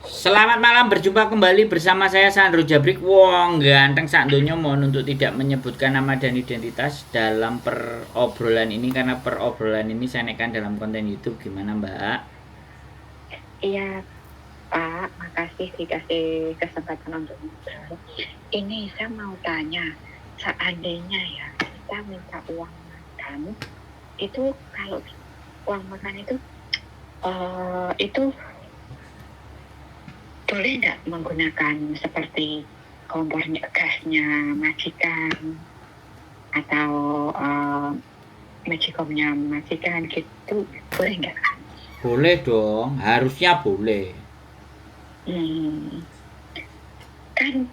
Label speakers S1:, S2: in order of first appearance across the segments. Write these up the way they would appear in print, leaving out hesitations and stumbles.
S1: Selamat malam, berjumpa kembali bersama saya Sandro Jabrik. Wong ganteng sak donya, mohon untuk tidak menyebutkan nama dan identitas dalam perobrolan ini karena perobrolan ini saya naikkan dalam konten YouTube. Gimana Mbak?
S2: Iya, Pak, makasih dikasih kesempatan untuk ngobrol. Ini saya mau tanya, seandainya ya kita minta uang makan, itu kalau uang makan itu boleh nggak menggunakan seperti kompornya, gasnya majikan atau magicomnya majikan gitu, boleh nggak?
S1: Boleh dong, harusnya boleh.
S2: Hmm, kan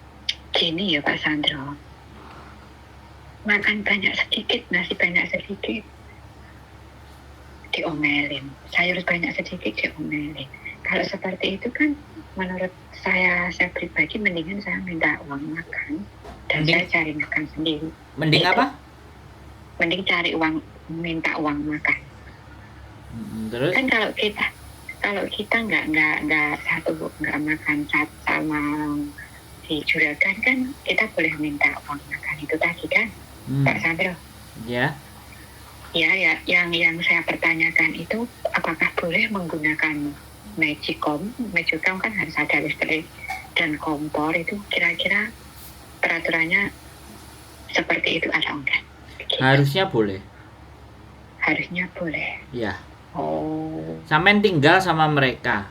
S2: gini ya Pak Sandro, makan banyak sedikit, nasi banyak sedikit, diomelin. Sayur banyak sedikit, diomelin. Kalau seperti itu kan menurut saya pribadi mendingan saya minta uang makan dan
S1: Mending
S2: saya cari makan sendiri.
S1: mending
S2: Itu
S1: apa?
S2: mending cari uang, minta uang makan.
S1: Terus
S2: Kan kalau kita nggak makan sama si juragan kan kita boleh minta uang makan itu tadi kan, Pak Sandro.
S1: ya,
S2: Ya, yang saya pertanyakan itu apakah boleh menggunakan Magicom kan harus ada listrik dan kompor, itu kira-kira peraturannya seperti itu atau enggak? Gitu.
S1: harusnya boleh.
S2: Harusnya boleh.
S1: Ya,
S2: Oh,
S1: sampean tinggal sama mereka.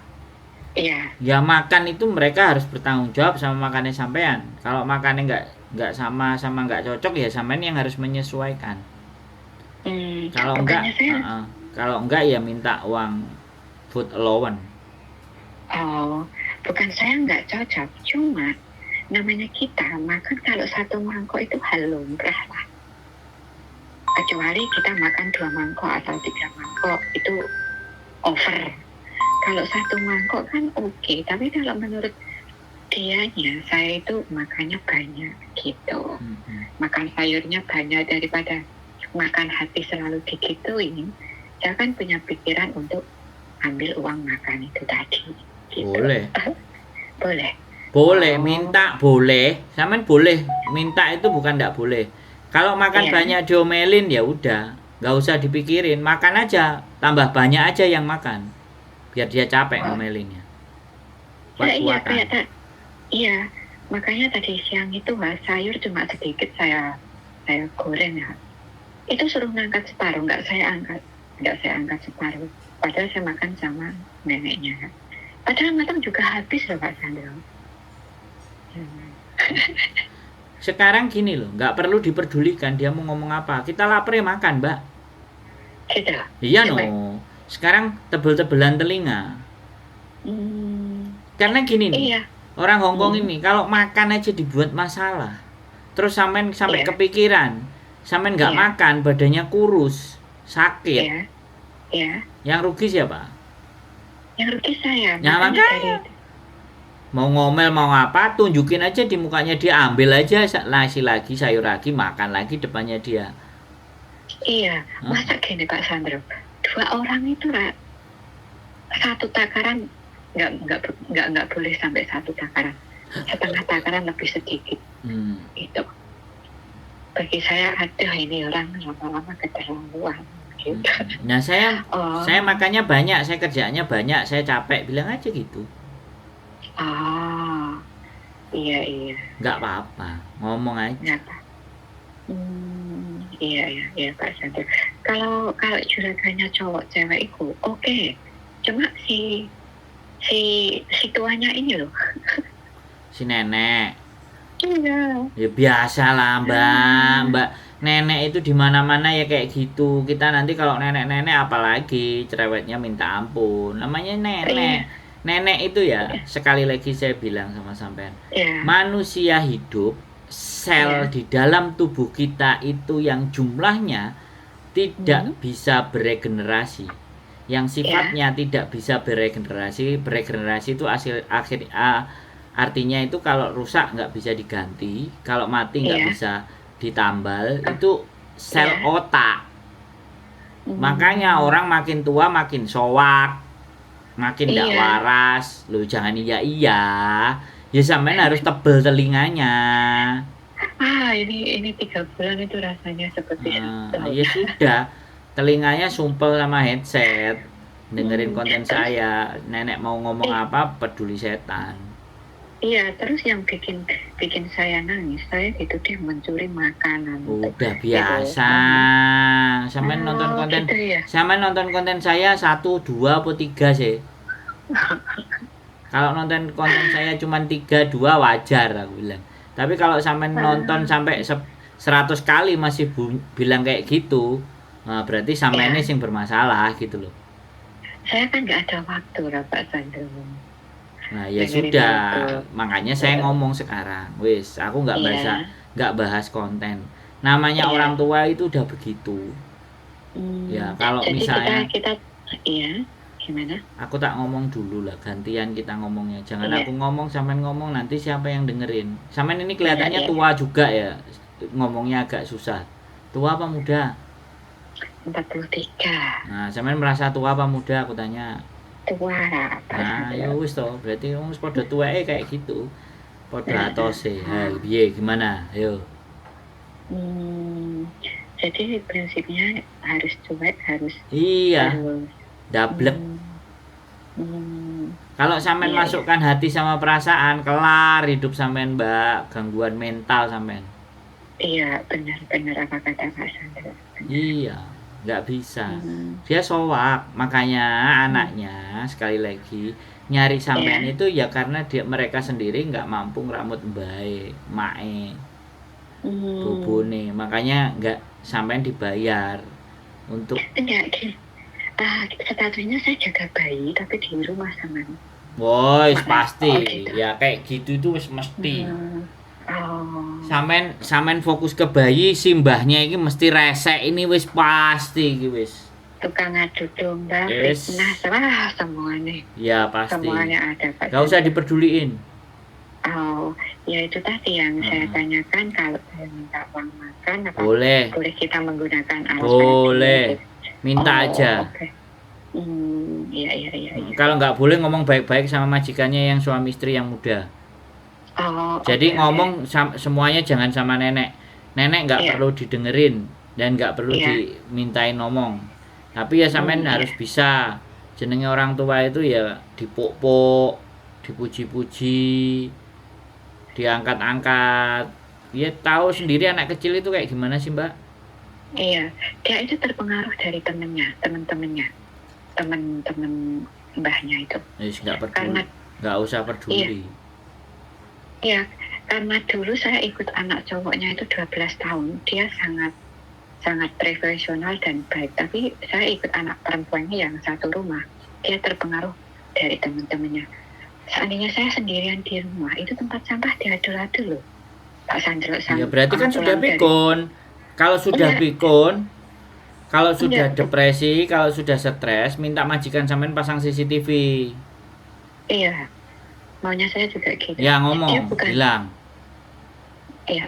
S2: iya.
S1: Ya makan itu mereka harus bertanggung jawab sama makannya sampean. Kalau makannya nggak sama nggak cocok ya sampean yang harus menyesuaikan. Kalau enggak,
S2: Bukannya saya,
S1: kalau enggak ya minta uang food allowance.
S2: bukan saya nggak cocok, cuma namanya kita makan kalau satu mangkok itu hal lumrah lah. Kecuali kita makan 2 mangkok atau 3 mangkok itu over. Kalau satu mangkok kan oke, tapi kalau menurut dianya saya itu makannya banyak gitu. Makan sayurnya banyak daripada makan hati selalu digituin. Saya kan punya pikiran untuk ambil uang makan itu tadi. Gitu.
S1: Boleh.
S2: Boleh.
S1: Boleh, minta boleh. Sampean boleh minta, itu bukan enggak boleh. Kalau makan banyak diomelin ya udah, nggak usah dipikirin, makan aja, tambah banyak aja yang makan, biar dia capek ngomelinnya.
S2: Iya, makanya tadi siang itu sayur cuma sedikit saya goreng ya. Itu suruh ngangkat separuh, nggak saya angkat separuh. Padahal saya makan sama neneknya. Padahal matang juga habis loh Pak Sandro.
S1: Sekarang gini loh, nggak perlu diperdulikan dia mau ngomong apa. Kita lapar ya makan, Mbak.
S2: Gitu.
S1: Iya no. Sekarang tebel-tebelan telinga. Karena gini nih,
S2: Iya.
S1: orang Hongkong ini kalau makan aja dibuat masalah. Terus sampai kepikiran, sampai nggak makan, badannya kurus, sakit.
S2: Iya.
S1: Yang rugi siapa?
S2: Yang rugi saya.
S1: Ya makanya. Mau ngomel mau apa, tunjukin aja di mukanya dia, ambil aja nasi lagi, sayur lagi, makan lagi depannya dia.
S2: Iya, masa gini Pak Sandro, 2 orang itu lah, satu takaran nggak boleh sampai 1 takaran, setengah takaran lebih sedikit. Itu bagi saya, aduh ini orang lama-lama keterlaluan. Gitu.
S1: Nah saya makannya banyak, saya kerjaannya banyak, saya capek, bilang aja gitu.
S2: Iya.
S1: Nggak apa-apa, ngomong aja.
S2: Iya Pak Sandro. Kalau juragannya cowok cewek itu oke. Cuma si tuanya ini loh.
S1: Si nenek.
S2: Iya.
S1: Ya biasa lah Mbak. Nenek itu di mana-mana ya kayak gitu. Kita nanti kalau nenek-nenek apalagi cerewetnya minta ampun. Namanya nenek. Nenek itu ya, sekali lagi saya bilang sama sampean. Manusia hidup, sel di dalam tubuh kita itu yang jumlahnya tidak bisa beregenerasi. Yang sifatnya tidak bisa beregenerasi itu artinya itu kalau rusak nggak bisa diganti, kalau mati nggak bisa ditambal, itu sel otak. Makanya orang makin tua makin soak, makin ndak
S2: Iya.
S1: waras. Loh jangan iya. Ya sampean harus tebel telinganya.
S2: Ini 3 bulan itu rasanya seperti setahun.
S1: Ya sudah, telinganya sumpel sama headset. Dengerin konten
S2: Terus
S1: saya. Nenek mau ngomong
S2: eh,
S1: apa peduli setan.
S2: iya, terus yang bikin bikin saya nangis, saya gitu dia mencuri makanan.
S1: Udah
S2: Gitu.
S1: biasa. Sampean nonton konten
S2: Gitu ya.
S1: sampean nonton konten saya 1, 2 atau 3 sih. Kalau nonton konten saya cuma 3, 2 wajar aku bilang. Tapi kalau sampean nonton sampai 100 kali masih bilang kayak gitu, nah berarti sampean ini sing bermasalah gitu loh.
S2: Saya kan nggak ada waktu lah Pak Sandro.
S1: Nah ya
S2: Dengerin
S1: sudah,
S2: itu.
S1: makanya saya ngomong sekarang, wis aku nggak
S2: Iya.
S1: bahas konten. Namanya
S2: Iya.
S1: orang tua itu udah begitu. Ya kalau
S2: Jadi
S1: misalnya
S2: kita iya, gimana?
S1: aku tak ngomong dulu lah, gantian kita ngomongnya. Jangan
S2: Iya.
S1: aku ngomong, sampean ngomong, nanti siapa yang dengerin. Sampean ini kelihatannya
S2: Iya.
S1: tua juga ya, ngomongnya agak susah. Tua apa muda?
S2: 43.
S1: Nah, sampean merasa tua apa muda aku tanya.
S2: Tua lah Pak
S1: Nah, ya
S2: Sandro.
S1: wis toh, berarti wong padha tuweke kayak gitu. Padha
S2: Nah,
S1: atose. Ha, piye gimana? Ayo.
S2: Jadi prinsipnya harus cuek, harus
S1: Iya,
S2: harus
S1: dablek.
S2: hmm,
S1: Kalau sampean
S2: Iya,
S1: masukkan hati sama perasaan, kelar hidup sampean, Mbak. Gangguan mental sampean.
S2: iya benar-benar apa kata Pak Sandro.
S1: Iya, nggak bisa. Dia soak, makanya anaknya sekali lagi nyari sampean itu ya karena mereka sendiri nggak mampu ngeramut baik, mae, bobone. Makanya nggak sampean dibayar untuk.
S2: Enggak, statusnya saya jaga bayi tapi di rumah sama.
S1: Woi, pasti.
S2: Oh, gitu.
S1: Ya kayak gitu itu wis mesti.
S2: Oh.
S1: Sampean fokus ke bayi, simbahnya ini mesti resek ini wis pasti iki wis.
S2: Tukang adu domba,
S1: Yes.
S2: fitnah, wah semuanya.
S1: Ya pasti.
S2: Semuanya ada Pak.
S1: Gak usah diperduliin.
S2: Oh, ya itu tadi yang saya tanyakan, kalau saya minta uang makan apa
S1: Boleh.
S2: kita menggunakan alat
S1: Boleh. Minta
S2: Oh,
S1: aja.
S2: oke. Iya.
S1: Kalau nggak boleh ngomong baik-baik sama majikannya yang suami istri yang muda.
S2: Oh,
S1: Jadi
S2: oke,
S1: ngomong semuanya jangan sama nenek. Nenek nggak
S2: Iya.
S1: perlu didengerin dan nggak perlu
S2: Iya.
S1: dimintain ngomong. Tapi ya sampean harus bisa. Jenenge orang tua itu ya dipuk-puk, dipuji-puji, diangkat-angkat. Ya tahu sendiri anak kecil itu kayak gimana sih, Mbak?
S2: Iya, dia itu terpengaruh dari teman-temannya, teman-teman mbahnya itu.
S1: Nggak peduli, nggak usah peduli.
S2: Iya, karena dulu saya ikut anak cowoknya itu 12 tahun, dia sangat profesional dan baik. Tapi saya ikut anak perempuannya yang satu rumah, dia terpengaruh dari teman-temannya. Seandainya saya sendirian di rumah, itu tempat sampah diadu-adu loh, Pak Sandro.
S1: Ya berarti kan sudah pikun. Kalau sudah pikun, kalau sudah depresi, kalau sudah stres, minta majikan sampean pasang CCTV.
S2: Iya, maunya saya juga gitu.
S1: Ya ngomong, bilang.
S2: Iya,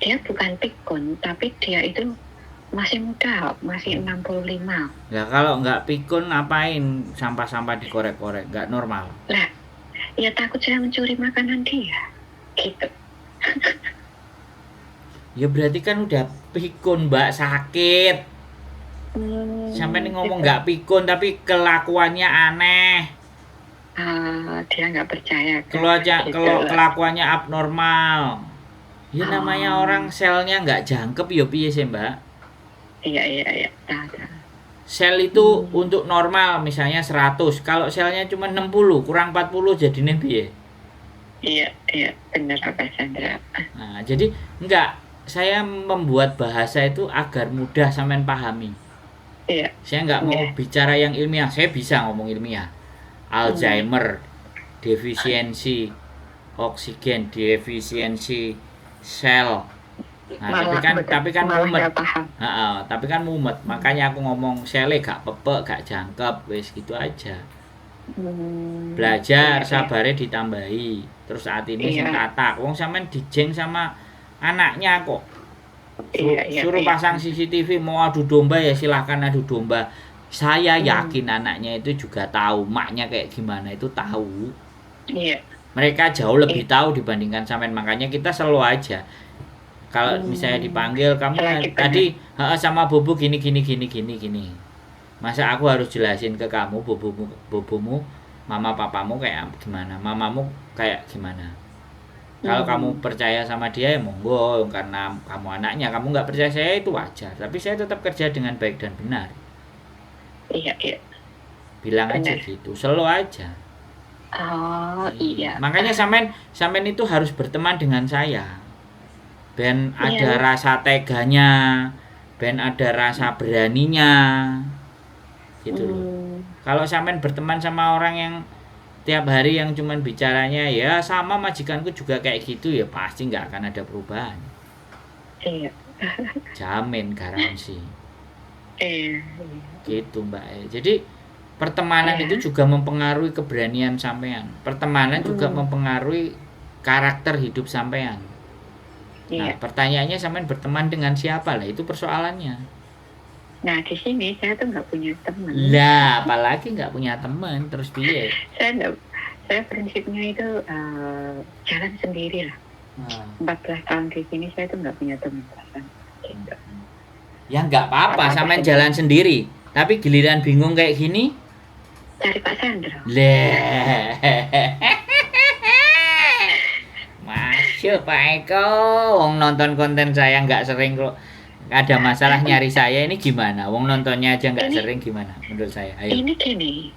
S2: dia bukan pikun, tapi dia itu masih muda, masih 65.
S1: Ya kalau nggak pikun ngapain sampah-sampah dikorek-korek, nggak normal.
S2: Lah, ya takut saya mencuri makanan dia, gitu.
S1: Ya berarti kan udah pikun, Mbak, sakit. Sampai ngomong nggak pikun tapi kelakuannya aneh.
S2: Dia nggak percaya.
S1: Kelakuannya abnormal. Ya namanya orang selnya nggak jangkep ya piye sih, Mbak?
S2: Iya.
S1: Sel itu untuk normal misalnya 100. Kalau selnya cuma 60, kurang 40 jadinya piye?
S2: Iya, benar Pak Sandra.
S1: Nah, jadi enggak, saya membuat bahasa itu agar mudah sampean pahami.
S2: Iya.
S1: Saya enggak mau bicara yang ilmiah, saya bisa ngomong ilmiah. Alzheimer, defisiensi oksigen, defisiensi sel. Nah, tapi kan mumet. Tapi kan mumet. Makanya aku ngomong sele gak pepek, gak jangkep, wis gitu aja. Belajar, sabare ditambahi. Terus saat ini sing katak. Wong sampean dijeng sama anaknya kok. Suruh pasang CCTV, mau adu domba ya silahkan adu domba. Saya yakin anaknya itu juga tahu maknya kayak gimana, itu tahu.
S2: Iya.
S1: Mereka jauh lebih tahu dibandingkan sampean, makanya kita selalu aja kalau misalnya dipanggil kamu
S2: Selagi
S1: tadi sama bobo gini. Masa aku harus jelasin ke kamu bobomu, mama papamu kayak gimana, mamamu kayak gimana. Kalau kamu percaya sama dia ya monggo, karena kamu anaknya. Kamu nggak percaya saya itu wajar, tapi saya tetap kerja dengan baik dan benar.
S2: Iya.
S1: Bilang aja
S2: Benar.
S1: gitu, selalu aja.
S2: Oh iya.
S1: Makanya sampean itu harus berteman dengan saya. Ben
S2: Iya.
S1: ada rasa teganya, ben ada rasa beraninya. Gitu loh. Kalau sampean berteman sama orang yang tiap hari yang cuman bicaranya ya sama majikanku juga kayak gitu, ya pasti nggak akan ada perubahan.
S2: Iya.
S1: Jamin, garansi.
S2: Iya.
S1: Gitu Mbak. Jadi pertemanan itu juga mempengaruhi keberanian sampean. Pertemanan juga mempengaruhi karakter hidup sampean. Nah, pertanyaannya sampean berteman dengan siapa lah, itu persoalannya.
S2: Nah, di sini saya tuh nggak punya teman.
S1: Lah, apalagi nggak punya teman, terus piye?
S2: Saya prinsipnya itu jalan sendiri lah. 14 tahun di sini saya tuh nggak punya teman.
S1: Ya nggak apa-apa, sampean jalan sendiri. Tapi giliran bingung kayak gini,
S2: cari Pak Sandro.
S1: Masya Pak Eko, wong nonton konten saya nggak sering kok. Ada masalah nyari saya, ini gimana? Wong nontonnya aja nggak sering, gimana menurut saya? Ayo.
S2: Ini gini,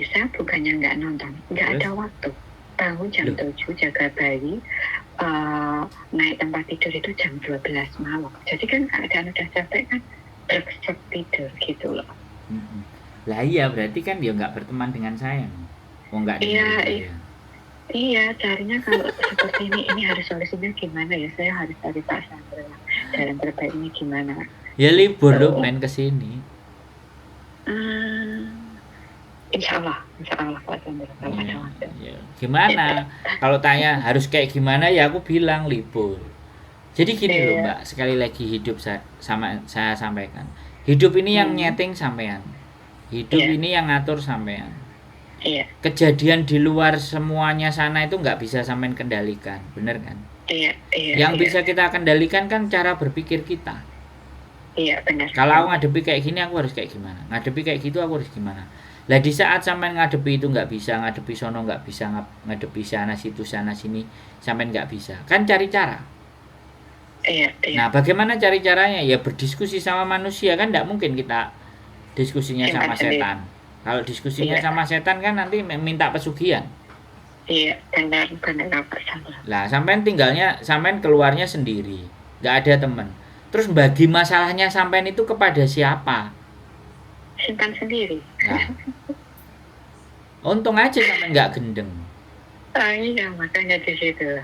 S2: saya bukannya nggak nonton, nggak ada waktu. Tahu jam 7 jaga bayi, naik tempat tidur itu jam 12 malam. Jadi kan keadaan udah capek kan, berkeset tidur gitu loh.
S1: Lah iya, berarti kan dia nggak berteman dengan saya. Oh nggak dengerin saya.
S2: Iya, carinya kalau seperti ini harus solusinya gimana ya? Saya harus cari Pak Sandro. Jalan terbaiknya gimana?
S1: Ya libur loh, main kesini.
S2: Insya Allah Pak Sandro kalau ada waktu.
S1: Gimana? Kalau tanya harus kayak gimana ya aku bilang libur. Jadi gini loh Mbak, sekali lagi hidup saya sampaikan. Hidup ini yang nyeting sampean. Hidup ini yang ngatur sampean.
S2: Iya.
S1: Kejadian di luar semuanya sana itu nggak bisa sampean kendalikan, bener kan?
S2: Iya.
S1: Yang bisa kita kendalikan kan cara berpikir kita.
S2: Iya, benar.
S1: Kalau aku ngadepi kayak gini aku harus kayak gimana? Ngadepi kayak gitu aku harus gimana? Lah di saat sampean ngadepi itu nggak bisa, ngadepi sono nggak bisa, ngadepi sana sini sampean nggak bisa. Kan cari cara.
S2: Iya.
S1: Nah, bagaimana cari caranya? Ya berdiskusi sama manusia, kan nggak mungkin kita diskusinya sama setan. Kalau diskusinya sama setan kan nanti minta pesugihan.
S2: Iya, benar Pak Sandro.
S1: Lah, sampean keluarnya sendiri, nggak ada teman. Terus bagi masalahnya sampean itu kepada siapa?
S2: Simpan sendiri.
S1: Nah, untung aja sampean nggak gendeng.
S2: Iya, makanya di situ.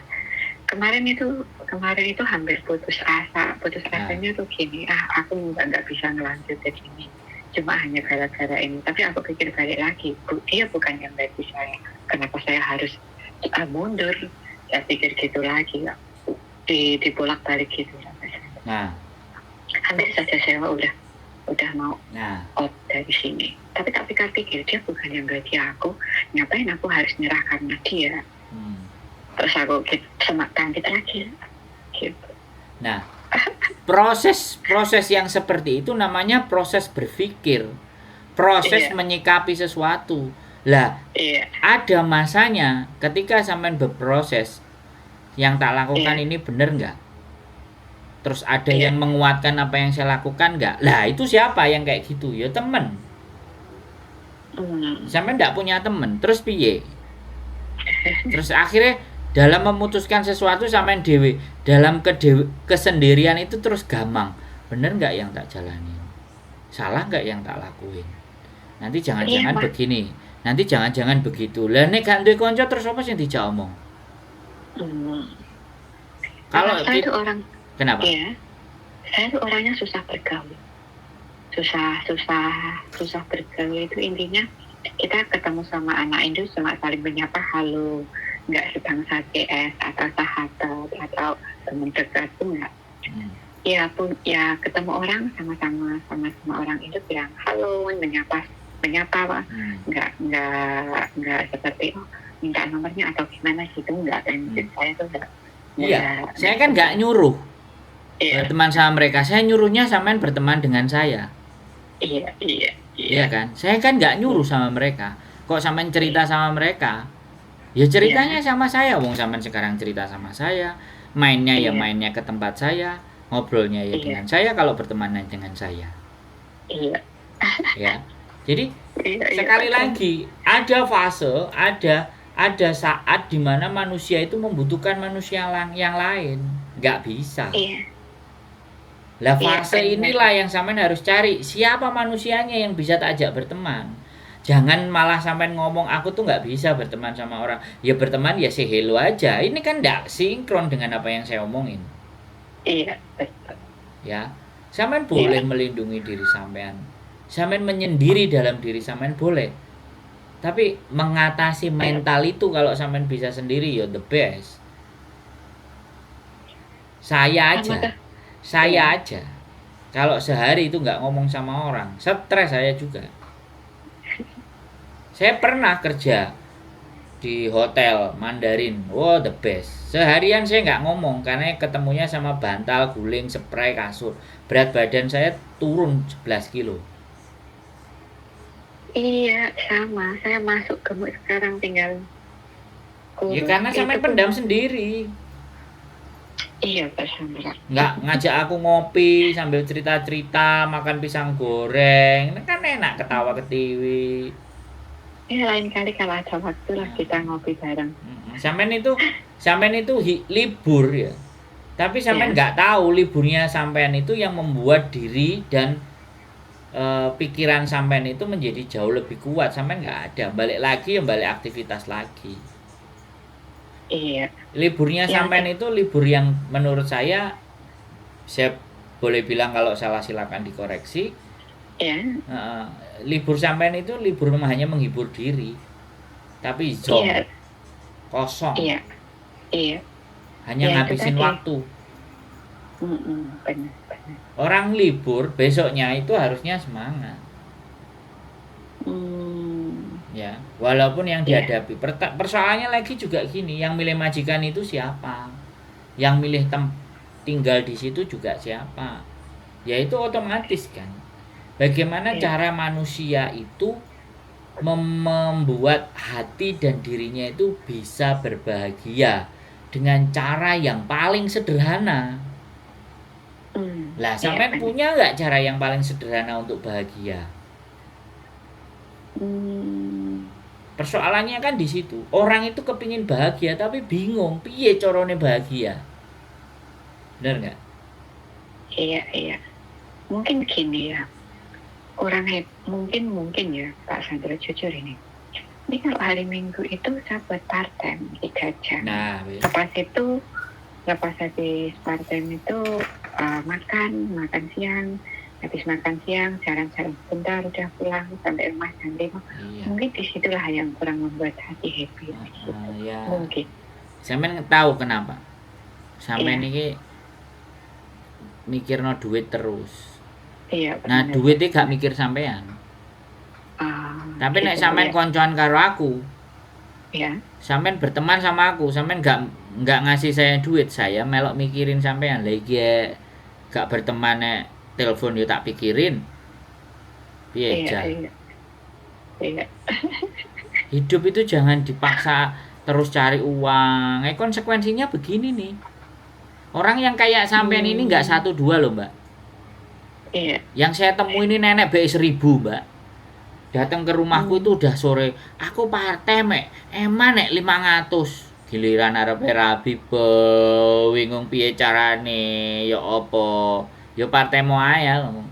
S2: Kemarin itu hampir putus asa. Putus asanya tuh gini, aku nggak bisa ngelanjut ke sini. Cuma hanya gara-gara ini. Tapi aku pikir balik lagi, dia bukan yang bagi saya. Kenapa saya harus mundur? Saya pikir gitu lagi, dibolak-balik gitu.
S1: Nah,
S2: hampir saja saya udah mau out dari sini. Tapi tak pikir-pikir dia bukan yang gaji aku. Ngapain aku harus nyerah karena dia? Terus aku semak kita lagi. Gitu.
S1: Nah, proses yang seperti itu namanya proses berpikir, proses menyikapi sesuatu. Lah, ada masanya ketika sampean berproses, yang tak lakukan ini bener nggak? Terus ada yang menguatkan apa yang saya lakukan nggak? Lah itu siapa yang kayak gitu? Ya temen. Sampean nggak punya temen, terus piye? Terus akhirnya dalam memutuskan sesuatu sampean dewe, dalam kesendirian itu terus gampang. Bener nggak yang tak jalani? Salah nggak yang tak lakuin? Nanti jangan-jangan begini, nanti jangan-jangan begitu. Lah nek gak duwe kanca terus apa sing dijak omong? Kalau
S2: saya itu orang,
S1: kenapa?
S2: Iya, saya itu orangnya susah bergaul. Susah bergaul itu intinya kita ketemu sama anak Indo cuma saling menyapa halo, nggak sebangsa CS atau sahabat atau teman dekat tuh nggak. ya pun ya ketemu orang sama-sama orang itu bilang halo, menyapa menyapa, nggak seperti minta nomornya atau gimana gitu, nggak kan. Saya tuh nggak.
S1: Iya, saya kan nggak nyuruh berteman sama mereka, saya nyuruhnya sampean berteman dengan saya. Iya kan, saya kan nggak nyuruh sama mereka. Kok sampean cerita sama mereka? Ya ceritanya sama saya, wong sampean sekarang cerita sama saya, mainnya ya mainnya ke tempat saya, ngobrolnya ya dengan saya kalau berteman dengan saya. Ya, jadi sekali lagi ada fase, ada saat di mana manusia itu membutuhkan manusia yang lain, nggak bisa. Lah fase inilah yang sampean harus cari, siapa manusianya yang bisa tak ajak berteman. Jangan malah sampean ngomong aku tuh nggak bisa berteman sama orang. Ya berteman ya say hello aja. Ini kan nggak sinkron dengan apa yang saya omongin.
S2: Iya, betul.
S1: Ya, sampean boleh melindungi diri sampean. Sampean menyendiri dalam diri sampean boleh. Tapi mengatasi mental itu kalau sampean bisa sendiri ya the best. Saya aja. Kalau sehari itu nggak ngomong sama orang, stres saya juga. Saya pernah kerja di hotel Mandarin, wow the best. Seharian saya nggak ngomong karena ketemunya sama bantal, guling, spray, kasur. Berat badan saya turun 11 kilo.
S2: Iya, sama. Saya masuk gemuk sekarang tinggal kurus.
S1: Ya karena sampai pendam sendiri.
S2: Iya, Pak Sandra.
S1: Nggak ngajak aku ngopi sambil cerita-cerita, makan pisang goreng. Kan enak ketawa ketiwi.
S2: Ya lain kali kalau ada waktu lah kita ngopi bareng.
S1: Sampean itu libur ya. Tapi sampean nggak tahu liburnya sampean itu yang membuat diri dan pikiran sampean itu menjadi jauh lebih kuat. Sampean nggak ada, balik aktivitas lagi.
S2: Iya.
S1: Liburnya sampean itu libur yang menurut saya boleh bilang kalau salah silakan dikoreksi. Libur sampean itu libur hanya menghibur diri, tapi kosong. Iya. Hanya ngabisin waktu.
S2: Benar.
S1: Orang libur besoknya itu harusnya semangat. Ya, walaupun yang dihadapi persoalannya lagi juga gini, yang milih majikan itu siapa? Yang milih tinggal di situ juga siapa? Ya itu otomatis kan. Bagaimana cara manusia itu membuat hati dan dirinya itu bisa berbahagia dengan cara yang paling sederhana. Lah, sampean punya nggak cara yang paling sederhana untuk bahagia? Persoalannya kan di situ. Orang itu kepingin bahagia tapi bingung piye carane bahagia. Benar nggak?
S2: Iya. Mungkin gini ya. Mungkin ya Pak Sandra, jujur ini kalau hari Minggu itu saya buat part time 3 jam.
S1: Nah,
S2: lepas habis part time itu makan siang, habis makan siang jalan-jalan sebentar udah pulang sampai rumah jam 5. Mungkin disitulah yang kurang membuat hati happy. Mungkin
S1: sampean tahu kenapa sampean ini mikirno duit terus. Nah, duit itu gak mikir sampean. Tapi nek sampean koncoan karo aku, sampean berteman sama aku, sampean gak ngasih saya duit, saya melok mikirin sampean. Lah iki gak berteman nek telepon yo tak pikirin. Piye
S2: Iya.
S1: Hidup itu jangan dipaksa terus cari uang. Konsekuensinya begini nih. Orang yang kayak sampean ini gak 1-2 loh, Mbak.
S2: Iya.
S1: Yang saya temui ini nenek BI 1000, Mbak. Datang ke rumahku itu udah sore. Aku part-time eman nek 500. Giliran arep rabi bingung piye carane, ya apa? Ya part-time ae ya ngomong.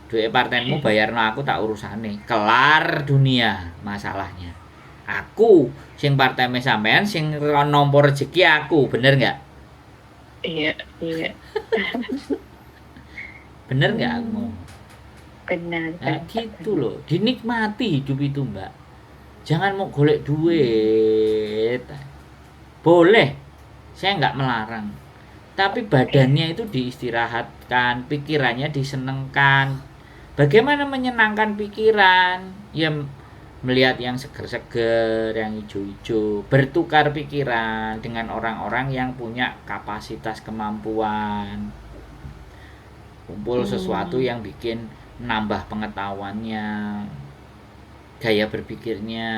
S1: Duit part-time-mu bayarno aku tak urusane. Kelar dunia masalahnya. Aku sing part-time sampean sing nampa rezeki aku, bener enggak?
S2: Iya.
S1: Bener nggak aku ngomong?
S2: Benar.
S1: Nah, gitu loh, dinikmati hidup itu, Mbak. Jangan mau golek duit. Boleh, saya nggak melarang. tapi badannya itu diistirahatkan, pikirannya disenengkan. Bagaimana menyenangkan pikiran? Ya melihat yang seger-seger, yang hijau-hijau, bertukar pikiran dengan orang-orang yang punya kapasitas kemampuan. Kumpul sesuatu yang bikin menambah pengetahuannya, gaya berpikirnya,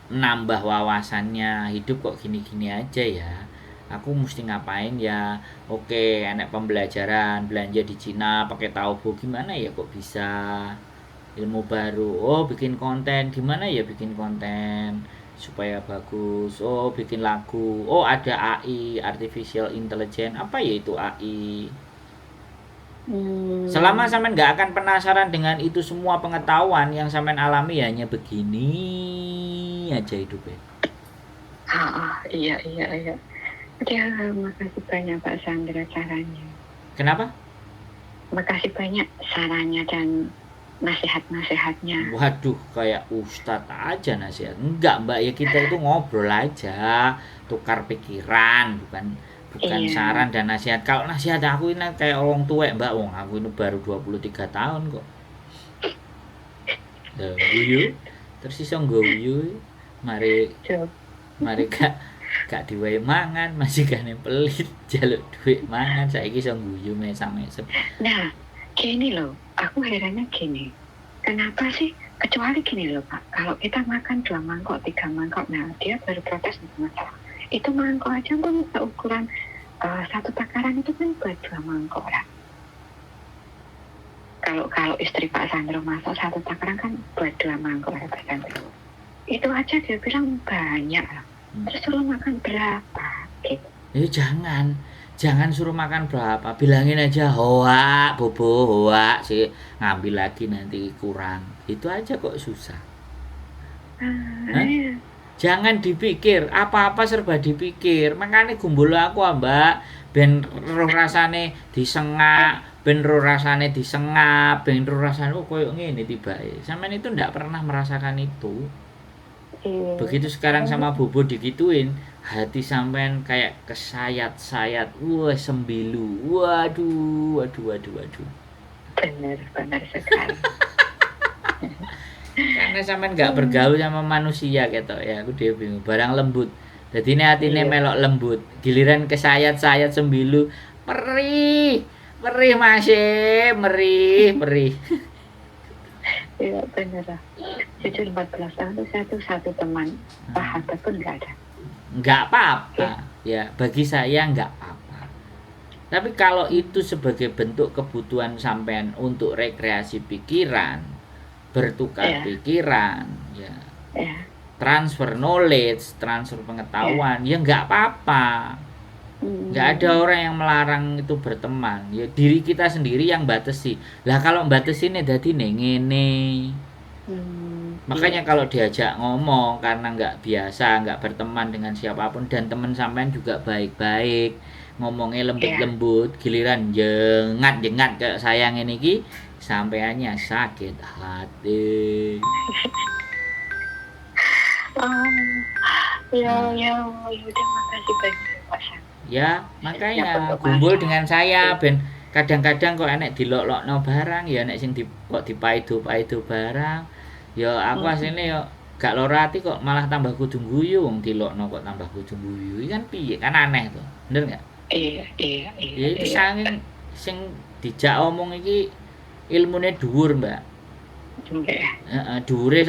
S1: menambah wawasannya. Hidup kok gini-gini aja ya, aku mesti ngapain ya? Oke, enak pembelajaran, belanja di Cina pakai Taobao, gimana ya kok bisa? Ilmu baru, oh bikin konten, gimana ya bikin konten supaya bagus? Oh bikin lagu, oh ada AI, artificial intelligence, apa ya itu AI? Selama sampean nggak akan penasaran dengan itu semua pengetahuan yang sampean alami, hanya begini aja hidupnya.
S2: Iya. Ya, makasih banyak Pak Sandra caranya.
S1: Kenapa?
S2: Makasih banyak sarannya dan nasihat-nasihatnya.
S1: Waduh, kayak ustadz aja nasihat. Enggak mbak, ya kita itu ngobrol aja, tukar pikiran, bukan
S2: Iya.
S1: saran dan nasihat. Kalau nasihat aku ini kayak orang tua mbak, wong aku ini baru 23 tahun kok. Guyu, terus iso guyu, mari gak diwae mangan, masih gak pelit, jaluk duit mangan, saiki iso guyu mesam-mesem.
S2: Nah, gini loh, aku herannya gini, kenapa sih, kecuali gini loh Pak, kalau kita makan 2 mangkok, 3 mangkok, nah dia baru protes masalah. Itu mangkok aja pun ukuran 1 takaran itu kan buat 2 mangkok lah. Kalau istri Pak Sandro masak 1 takaran kan buat 2 mangkok ya Pak Sandro. Itu aja dia bilang banyak lah. Terus suruh makan berapa gitu.
S1: Jangan suruh makan berapa, bilangin aja hoa bobo hoa sih, ngambil lagi nanti kurang, itu aja kok susah.
S2: Iya.
S1: Jangan dipikir, apa-apa serba dipikir. Makanya gumbul aku mbak, ben roh rasane disengak, ben roh rasane disengap, ben roh rasane koyo ngene tibae. Sampeyan itu ndak pernah merasakan itu. Begitu sekarang sama bobo digituin, hati sampean kayak kesayat-sayat, wah sembilu, waduh.
S2: Benar sekali.
S1: Karena sampean nggak bergaul sama manusia gitu ya, aku dia bingung. Barang lembut, jadi ini hatinya melok lembut, giliran kesayat-sayat sembilu, perih masih, merih.
S2: Iya benar lah. Jujur 14 tahun itu satu teman sahabat pun nggak ada.
S1: Nggak apa-apa ya, bagi saya nggak apa-apa. Tapi kalau itu sebagai bentuk kebutuhan sampean untuk rekreasi pikiran, bertukar pikiran, ya, transfer knowledge, transfer pengetahuan, ya nggak apa-apa. Nggak ada orang yang melarang itu berteman, ya diri kita sendiri yang batasi. Lah kalau batasin dadi ngene. Makanya kalau diajak ngomong karena nggak biasa, nggak berteman dengan siapapun, dan teman sampean juga baik-baik, ngomongnya lembut-lembut, giliran jengat kayak saya ngene iki, sampeannya sakit hati.
S2: Ya udah, makasih banyak Pak Sam.
S1: Ya, makanya kumpul dengan saya ben kadang-kadang kok enek dilok-lokno barang, ya enek sing kok dipaido barang. Ya aku asline yo gak lara ati kok malah tambah kudu guyu, wong dilokno kok tambah kudu guyu. Iki kan piye? Kan aneh to. Bener enggak?
S2: Iya.
S1: Ya iki sing dijak omong iki ilmune dhuwur, Mbak. Heeh, dhuwure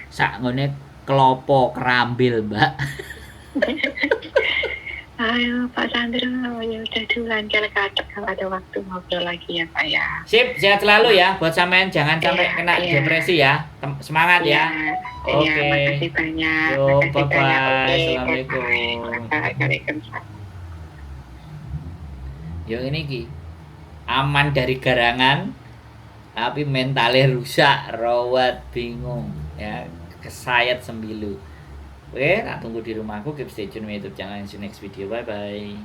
S1: sak ngene klopo kerambil, Mbak.
S2: Ayo Pak Sandro, ya udah duluan, kalau ada waktu ngobrol lagi ya Pak ya.
S1: Sip, sehat selalu ya buat sampean, jangan sampai kena depresi ya. Semangat ya. Oke.
S2: Makasih banyak.
S1: Yo, bye-bye. Assalamualaikum.
S2: Waalaikumsalam.
S1: Yo ini ki aman dari garangan, tapi mentalnya rusak, rawat, bingung, ya kesayat sembilu. Oke, tak tunggu di rumahku. Keep stay tune with YouTube channel in the next video. Bye bye.